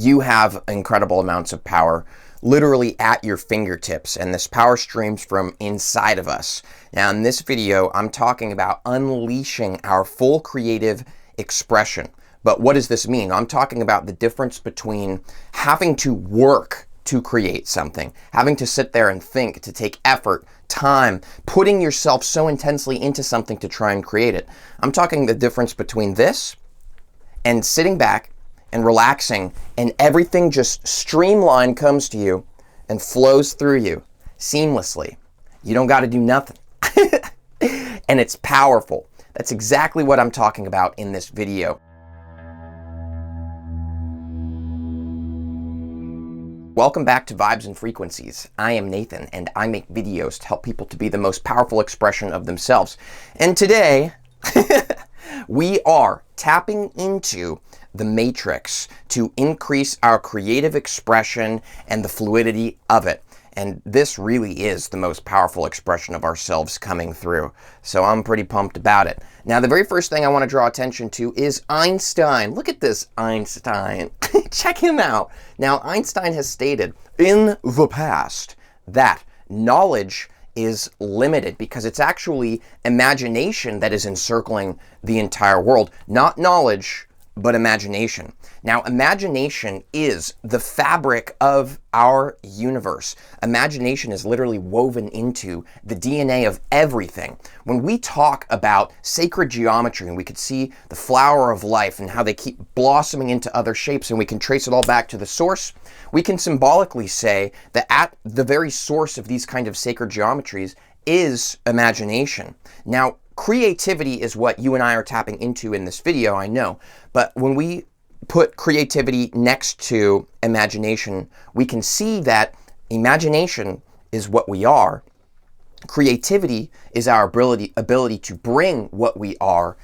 You have incredible amounts of power literally at your fingertips, and this power streams from inside of us. Now, in this video, I'm talking about unleashing our full creative expression. But what does this mean? I'm talking about the difference between having to work to create something, having to sit there and think, to take effort, time, putting yourself so intensely into something to try and create it. I'm talking the difference between this and sitting back and relaxing, and everything just streamlined comes to you and flows through you seamlessly. You don't got to do nothing. And it's powerful. That's exactly what I'm talking about in this video. Welcome back to Vibes and Frequencies. I am Nathan, and I make videos to help people to be the most powerful expression of themselves. And today, we are tapping into the matrix to increase our creative expression and the fluidity of it. And this really is the most powerful expression of ourselves coming through. So I'm pretty pumped about it. Now, the very first thing I want to draw attention to is Einstein. Look at this Einstein. Check him out. Now, Einstein has stated in the past that knowledge is limited because it's actually imagination that is encircling the entire world. Not knowledge, but imagination. Now, imagination is the fabric of our universe. Imagination is literally woven into the DNA of everything. When we talk about sacred geometry, and we could see the flower of life and how they keep blossoming into other shapes, and we can trace it all back to the source, we can symbolically say that at the very source of these kind of sacred geometries is imagination. Now, creativity is what you and I are tapping into in this video, I know, but when we put creativity next to imagination, we can see that imagination is what we are. Creativity is our ability to bring what we are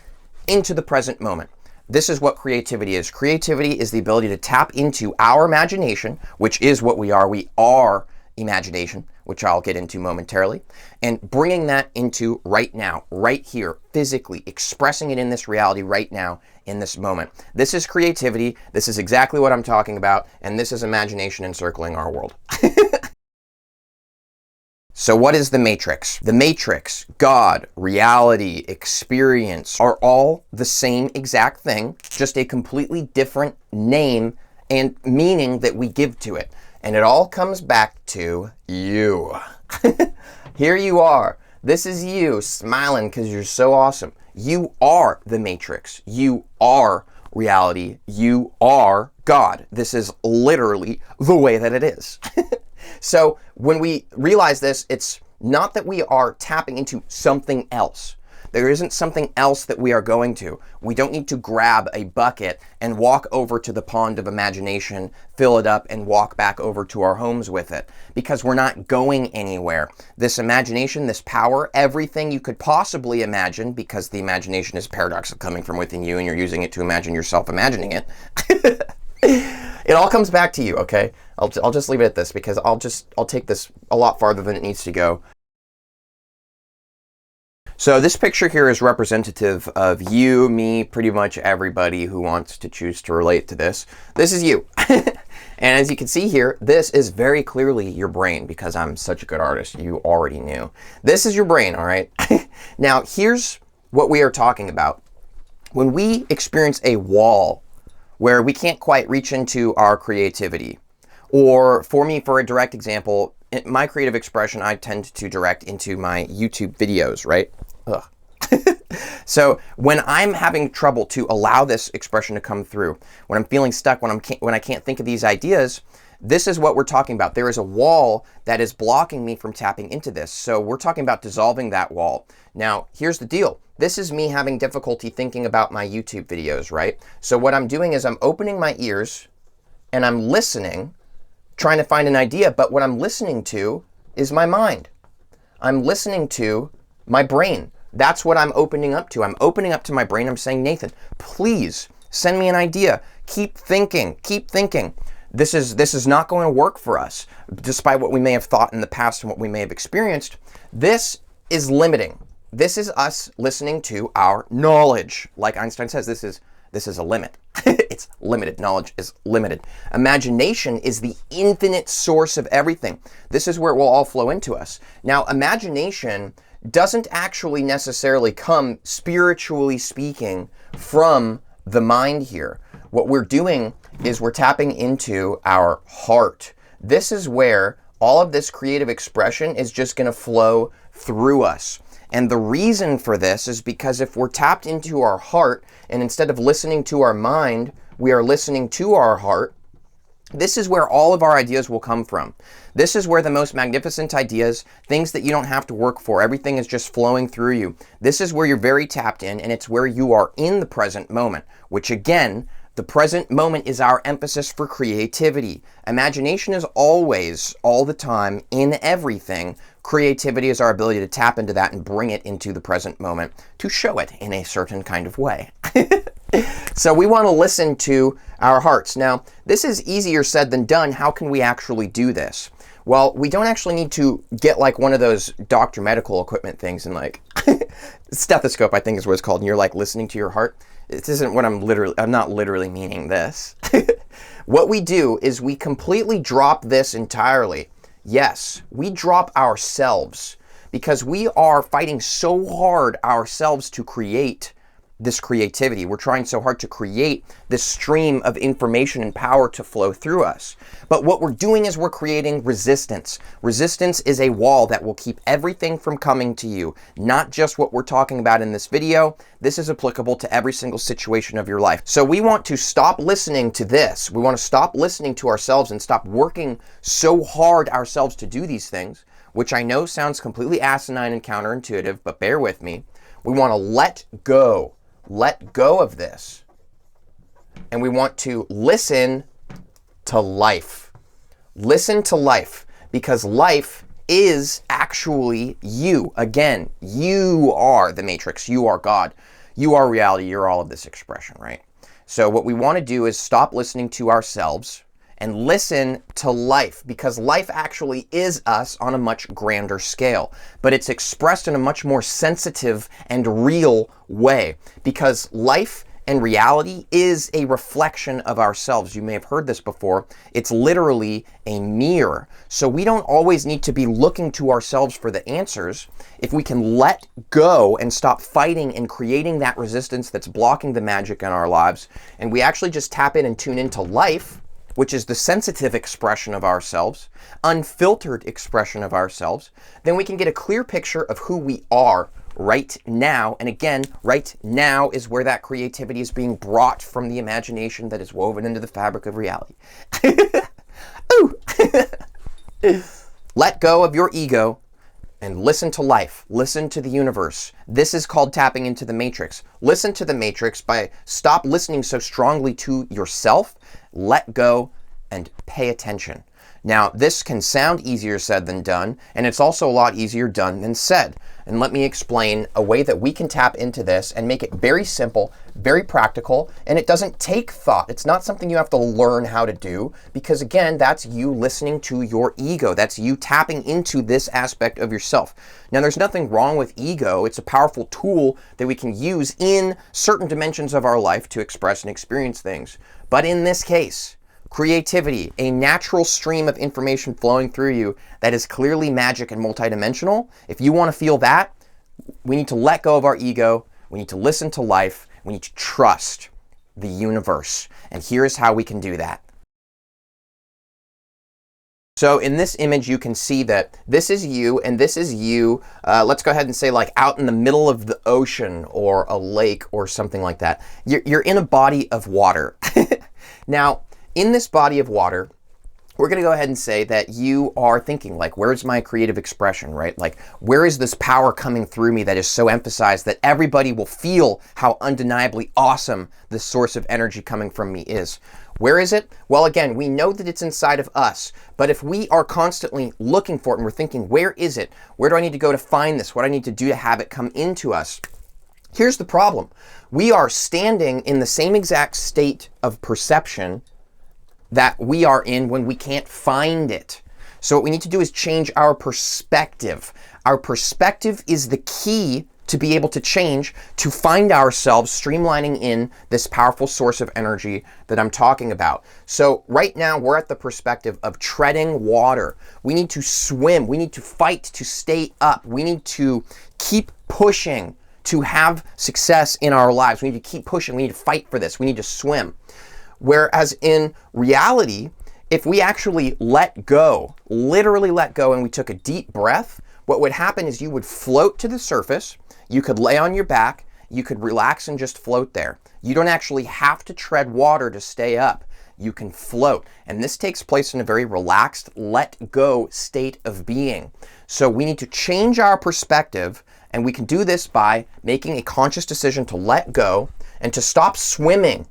into the present moment. This is what creativity is. Creativity is the ability to tap into our imagination, which is what we are. We are imagination, which I'll get into momentarily, and bringing that into right now, right here, physically, expressing it in this reality right now, in this moment. This is creativity. This is exactly what I'm talking about, and this is imagination encircling our world. So what is the matrix? The matrix, God, reality, experience are all the same exact thing, just a completely different name and meaning that we give to it. And it all comes back to you. Here you are. This is you smiling because you're so awesome. You are the matrix. You are reality. You are God. This is literally the way that it is. So when we realize this, it's not that we are tapping into something else. There isn't something else that we are going to. We don't need to grab a bucket and walk over to the pond of imagination, fill it up, and walk back over to our homes with it, because we're not going anywhere. This imagination, this power, everything you could possibly imagine, because the imagination is paradox coming from within you and you're using it to imagine yourself imagining it. It all comes back to you, okay? I'll just leave it at this, because I'll take this a lot farther than it needs to go. So this picture here is representative of you, me, pretty much everybody who wants to choose to relate to this. This is you. And as you can see here, this is very clearly your brain, because I'm such a good artist. You already knew. This is your brain, all right? Now, here's what we are talking about. When we experience a wall where we can't quite reach into our creativity, or for me, for a direct example, in my creative expression, I tend to direct into my YouTube videos, right? Ugh. So when I'm having trouble to allow this expression to come through, when I'm feeling stuck, when I can't think of these ideas, this is what we're talking about. There is a wall that is blocking me from tapping into this. So we're talking about dissolving that wall. Now, here's the deal. This is me having difficulty thinking about my YouTube videos, right? So what I'm doing is I'm opening my ears and I'm listening, trying to find an idea, but what I'm listening to is my mind. I'm listening to my brain. That's what I'm opening up to. I'm opening up to my brain. I'm saying, Nathan, please send me an idea. Keep thinking. Keep thinking. This is not going to work for us, despite what we may have thought in the past and what we may have experienced. This is limiting. This is us listening to our knowledge. Like Einstein says, this is a limit. it's limited. Knowledge is limited. Imagination is the infinite source of everything. This is where it will all flow into us. Now, imagination doesn't actually necessarily come, spiritually speaking, from the mind here. What we're doing is we're tapping into our heart. This is where all of this creative expression is just going to flow through us. And the reason for this is because if we're tapped into our heart, and instead of listening to our mind, we are listening to our heart, this is where all of our ideas will come from. This is where the most magnificent ideas, things that you don't have to work for, everything is just flowing through you. This is where you're very tapped in, and it's where you are in the present moment, which again, the present moment is our emphasis for creativity. Imagination is always, all the time, in everything. Creativity is our ability to tap into that and bring it into the present moment to show it in a certain kind of way. So we want to listen to our hearts. Now, this is easier said than done. How can we actually do this? Well, we don't actually need to get like one of those doctor medical equipment things and like stethoscope, I think is what it's called, and you're like listening to your heart. This isn't what I'm not literally meaning this. What we do is we completely drop this entirely. Yes, we drop ourselves because we are fighting so hard ourselves to create this creativity. We're trying so hard to create this stream of information and power to flow through us. But what we're doing is we're creating resistance. Resistance is a wall that will keep everything from coming to you, not just what we're talking about in this video. This is applicable to every single situation of your life. So we want to stop listening to this. We want to stop listening to ourselves and stop working so hard ourselves to do these things, which I know sounds completely asinine and counterintuitive, but bear with me. We want to let go of this. And we want to listen to life. Listen to life, because life is actually you. Again, you are the matrix. You are God. You are reality. You're all of this expression, right? So what we want to do is stop listening to ourselves and listen to life, because life actually is us on a much grander scale, but it's expressed in a much more sensitive and real way, because life and reality is a reflection of ourselves. You may have heard this before. It's literally a mirror. So we don't always need to be looking to ourselves for the answers. If we can let go and stop fighting and creating that resistance that's blocking the magic in our lives, and we actually just tap in and tune into life, which is the sensitive expression of ourselves, unfiltered expression of ourselves, then we can get a clear picture of who we are right now. And again, right now is where that creativity is being brought from the imagination that is woven into the fabric of reality. Ooh. Let go of your ego and listen to life. Listen to the universe. This is called tapping into the matrix. Listen to the matrix by stop listening so strongly to yourself. Let go and pay attention. Now, this can sound easier said than done, and it's also a lot easier done than said. And let me explain a way that we can tap into this and make it very simple, very practical, and it doesn't take thought. It's not something you have to learn how to do, because again, that's you listening to your ego. That's you tapping into this aspect of yourself. Now, there's nothing wrong with ego. It's a powerful tool that we can use in certain dimensions of our life to express and experience things. But in this case, creativity, a natural stream of information flowing through you that is clearly magic and multidimensional. If you want to feel that, we need to let go of our ego. We need to listen to life. We need to trust the universe. And here's how we can do that. So in this image, you can see that this is you and this is you. Let's go ahead and say like out in the middle of the ocean or a lake or something like that. You're in a body of water. Now, in this body of water, we're going to go ahead and say that you are thinking like, where's my creative expression, right? Like, where is this power coming through me that is so emphasized that everybody will feel how undeniably awesome this source of energy coming from me is? Where is it? Well, again, we know that it's inside of us, but if we are constantly looking for it and we're thinking, where is it? Where do I need to go to find this? What do I need to do to have it come into us? Here's the problem. We are standing in the same exact state of perception that we are in when we can't find it. So what we need to do is change our perspective. Our perspective is the key to be able to change, to find ourselves streamlining in this powerful source of energy that I'm talking about. So right now we're at the perspective of treading water. We need to swim. We need to fight to stay up. We need to keep pushing to have success in our lives. We need to keep pushing. We need to fight for this. We need to swim. Whereas in reality, if we actually let go, literally let go, and we took a deep breath, what would happen is you would float to the surface. You could lay on your back. You could relax and just float there. You don't actually have to tread water to stay up. You can float. And this takes place in a very relaxed, let go state of being. So we need to change our perspective, and we can do this by making a conscious decision to let go and to stop swimming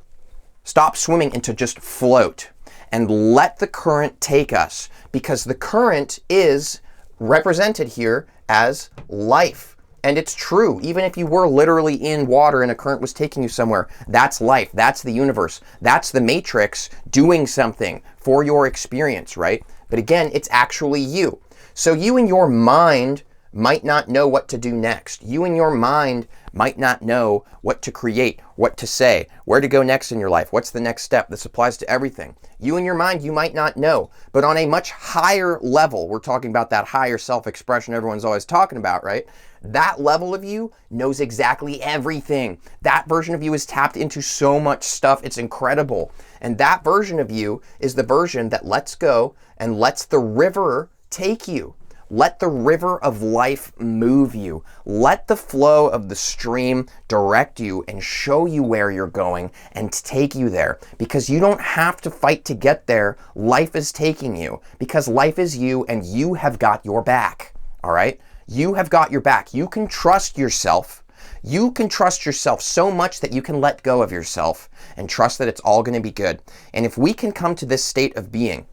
and to just float and let the current take us, because the current is represented here as life. And it's true. Even if you were literally in water and a current was taking you somewhere, that's life. That's the universe. That's the matrix doing something for your experience, right? But again, it's actually you. So you in your mind might not know what to do next. You in your mind might not know what to create, what to say, where to go next in your life. What's the next step? This applies to everything. You in your mind, you might not know. But on a much higher level, we're talking about that higher self-expression everyone's always talking about, right? That level of you knows exactly everything. That version of you is tapped into so much stuff. It's incredible. And that version of you is the version that lets go and lets the river take you. Let the river of life move you. Let the flow of the stream direct you and show you where you're going and take you there. Because you don't have to fight to get there. Life is taking you. Because life is you and you have got your back. All right? You have got your back. You can trust yourself. You can trust yourself so much that you can let go of yourself and trust that it's all going to be good. And if we can come to this state of being,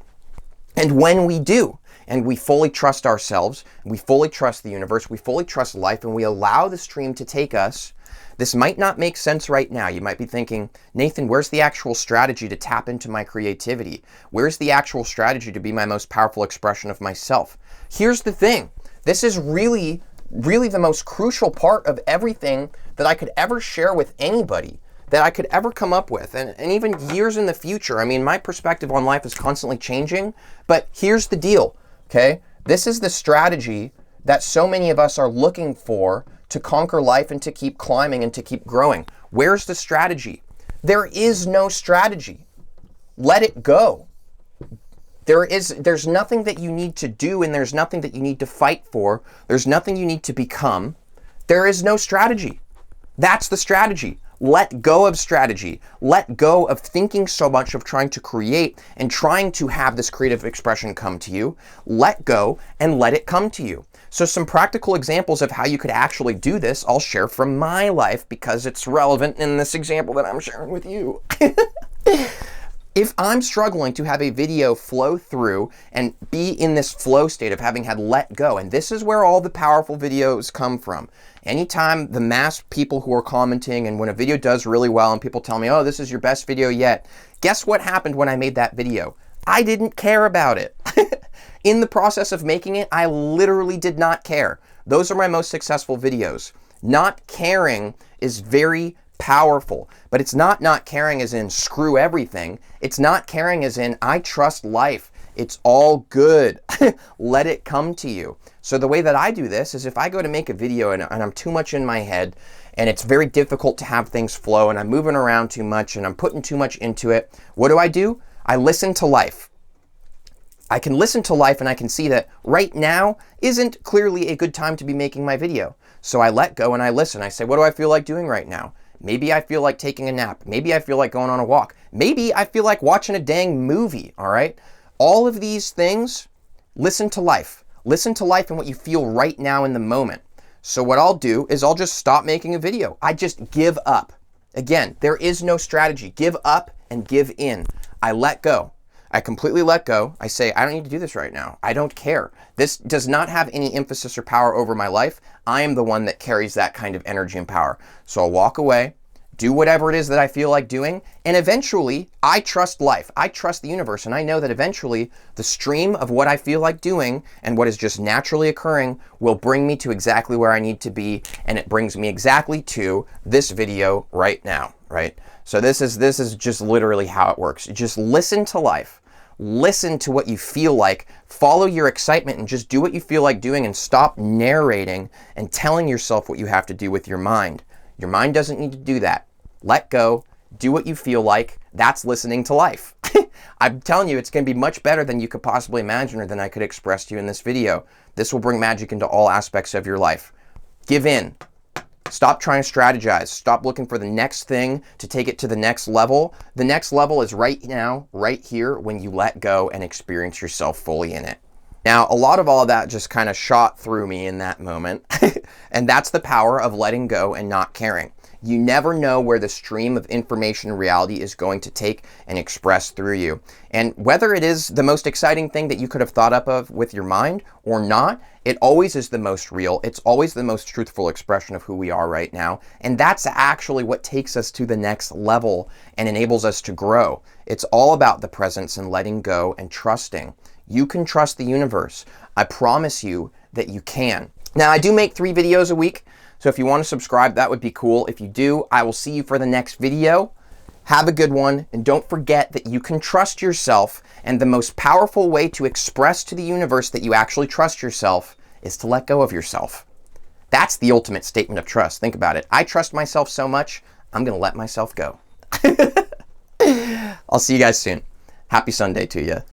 and when we do, and we fully trust ourselves, we fully trust the universe, we fully trust life, and we allow the stream to take us, this might not make sense right now. You might be thinking, Nathan, where's the actual strategy to tap into my creativity? Where's the actual strategy to be my most powerful expression of myself? Here's the thing. This is really the most crucial part of everything that I could ever share with anybody, that I could ever come up with, and even years in the future. I mean, my perspective on life is constantly changing, but here's the deal. Okay, this is the strategy that so many of us are looking for to conquer life and to keep climbing and to keep growing. Where's the strategy? There is no strategy. Let it go. There's nothing that you need to do, and there's nothing that you need to fight for. There's nothing you need to become. There is no strategy. That's the strategy. Let go of strategy. Let go of thinking so much, of trying to create and trying to have this creative expression come to you. Let go and let it come to you. So some practical examples of how you could actually do this, I'll share from my life because it's relevant in this example that I'm sharing with you. If I'm struggling to have a video flow through and be in this flow state of having had let go, and this is where all the powerful videos come from. Anytime the mass people who are commenting, and when a video does really well and people tell me, oh, this is your best video yet, guess what happened when I made that video? I didn't care about it. In the process of making it, I literally did not care. Those are my most successful videos. Not caring is very powerful, but it's not caring as in screw everything. It's not caring as in I trust life. It's all good. Let it come to you. So the way that I do this is if I go to make a video and I'm too much in my head and it's very difficult to have things flow and I'm moving around too much and I'm putting too much into it, what do? I listen to life. I can listen to life and I can see that right now isn't clearly a good time to be making my video. So I let go and I listen. I say, what do I feel like doing right now? Maybe I feel like taking a nap. Maybe I feel like going on a walk. Maybe I feel like watching a dang movie, all right? All of these things, listen to life. Listen to life and what you feel right now in the moment. So what I'll do is I'll just stop making a video. I just give up. Again, there is no strategy. Give up and give in. I let go. I completely let go. I say, I don't need to do this right now. I don't care. This does not have any emphasis or power over my life. I am the one that carries that kind of energy and power. So I'll walk away, do whatever it is that I feel like doing, and eventually I trust life. I trust the universe, and I know that eventually the stream of what I feel like doing and what is just naturally occurring will bring me to exactly where I need to be, and it brings me exactly to this video right now, right? So this is just literally how it works. Just listen to life. Listen to what you feel like, follow your excitement, and just do what you feel like doing, and stop narrating and telling yourself what you have to do with your mind. Your mind doesn't need to do that. Let go, do what you feel like. That's listening to life. I'm telling you, it's going to be much better than you could possibly imagine or than I could express to you in this video. This will bring magic into all aspects of your life. Give in. Stop trying to strategize. Stop looking for the next thing to take it to the next level. The next level is right now, right here, when you let go and experience yourself fully in it. Now, a lot of all of that just kind of shot through me in that moment. And that's the power of letting go and not caring. You never know where the stream of information and reality is going to take and express through you. And whether it is the most exciting thing that you could have thought up of with your mind or not, it always is the most real. It's always the most truthful expression of who we are right now. And that's actually what takes us to the next level and enables us to grow. It's all about the presence and letting go and trusting. You can trust the universe. I promise you that you can. Now, I do make 3 videos a week. So if you want to subscribe, that would be cool. If you do, I will see you for the next video. Have a good one, and don't forget that you can trust yourself, and the most powerful way to express to the universe that you actually trust yourself is to let go of yourself. That's the ultimate statement of trust. Think about it. I trust myself so much, I'm going to let myself go. I'll see you guys soon. Happy Sunday to you.